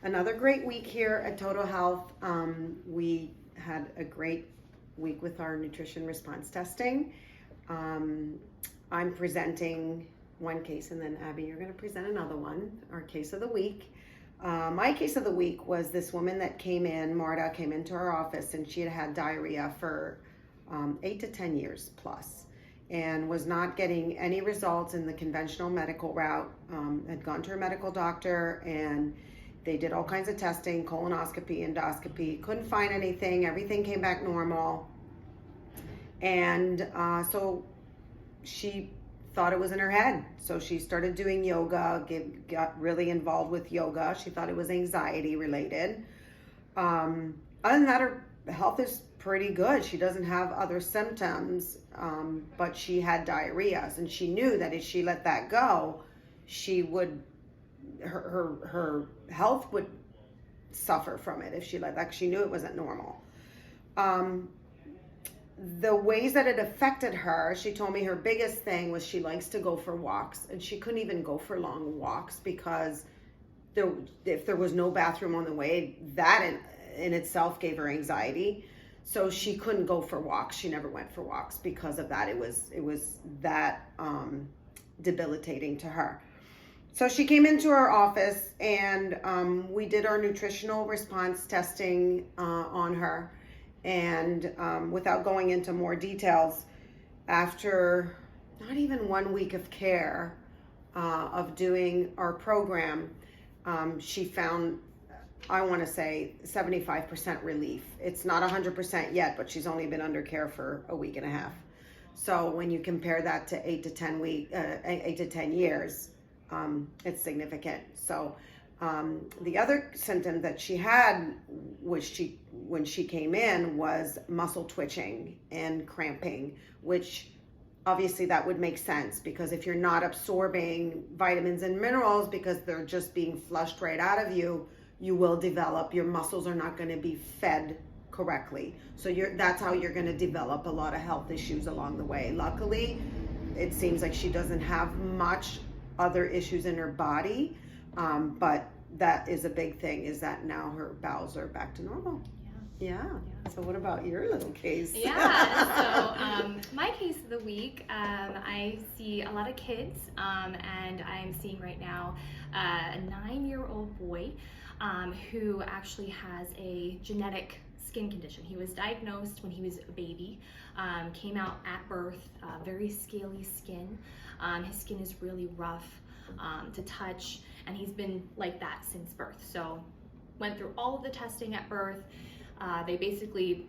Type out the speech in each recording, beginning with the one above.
Another great week here at Total Health. We had a great week with our nutrition response testing. I'm presenting one case, and then Abby, you're going to present another one, our case of the week. My case of the week was this woman that came in, Marta, came into our office, and she had had diarrhea for 8 to 10 years plus, and was not getting any results in the conventional medical route. Had gone to her medical doctor, and they did all kinds of testing, colonoscopy, endoscopy, couldn't find anything. Everything came back normal. And so she thought it was in her head. So she started doing yoga, got really involved with yoga. She thought it was anxiety related. Other than that, her health is pretty good. She doesn't have other symptoms, but she had diarrhea. And she knew that if she let that go, she would, her health would suffer from it if she let that. She knew it wasn't normal. The ways that it affected her, she told me her biggest thing was she likes to go for walks, and she couldn't even go for long walks because if there was no bathroom on the way, that in itself gave her anxiety. So she couldn't go for walks. She never went for walks because of that. It was that debilitating to her. So she came into our office, and we did our nutritional response testing on her. And without going into more details, after not even 1 week of care of doing our program, she found, I want to say, 75% relief. It's not 100% yet, but she's only been under care for a week and a half. So when you compare that to 8 to 10 years, it's significant. So the other symptom that she had when she came in was muscle twitching and cramping, which obviously that would make sense because if you're not absorbing vitamins and minerals because they're just being flushed right out of you, you will develop, your muscles are not going to be fed correctly. So that's how you're going to develop a lot of health issues along the way. Luckily, it seems like she doesn't have much other issues in her body. But that is a big thing, is that now her bowels are back to normal. Yeah. So what about your little case? So my case of the week, I see a lot of kids, and I'm seeing right now a 9-year-old boy who actually has a genetic skin condition. He was diagnosed when he was a baby, came out at birth, very scaly skin. His skin is really rough to touch, and he's been like that since birth. So went through all of the testing at birth. They basically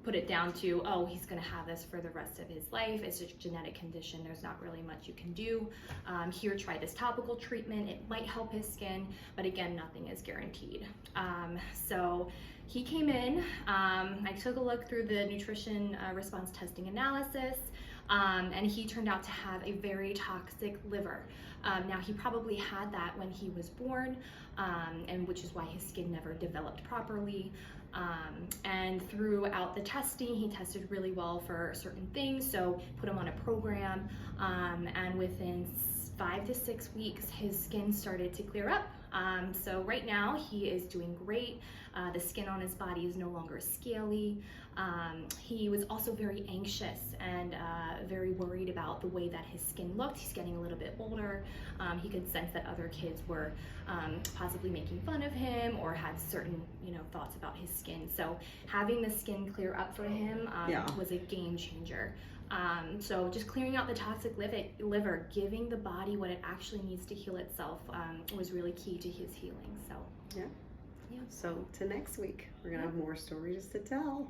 put it down to, oh, he's going to have this for the rest of his life. It's a genetic condition. There's not really much you can do. Here, try this topical treatment. It might help his skin, but again, nothing is guaranteed. So he came in. I took a look through the nutrition response testing analysis, and he turned out to have a very toxic liver. Now, he probably had that when he was born, and which is why his skin never developed properly. And throughout the testing, he tested really well for certain things, so put him on a program, and within 5 to 6 weeks, his skin started to clear up. So right now, he is doing great. The skin on his body is no longer scaly. He was also very anxious and very worried about the way that his skin looked. He's getting a little bit older. He could sense that other kids were possibly making fun of him or had certain, thoughts about his skin. So having the skin clear up for him was a game changer. So just clearing out the toxic liver, giving the body what it actually needs to heal itself, was really key to his healing. So yeah. So to next week, we're gonna have more stories to tell.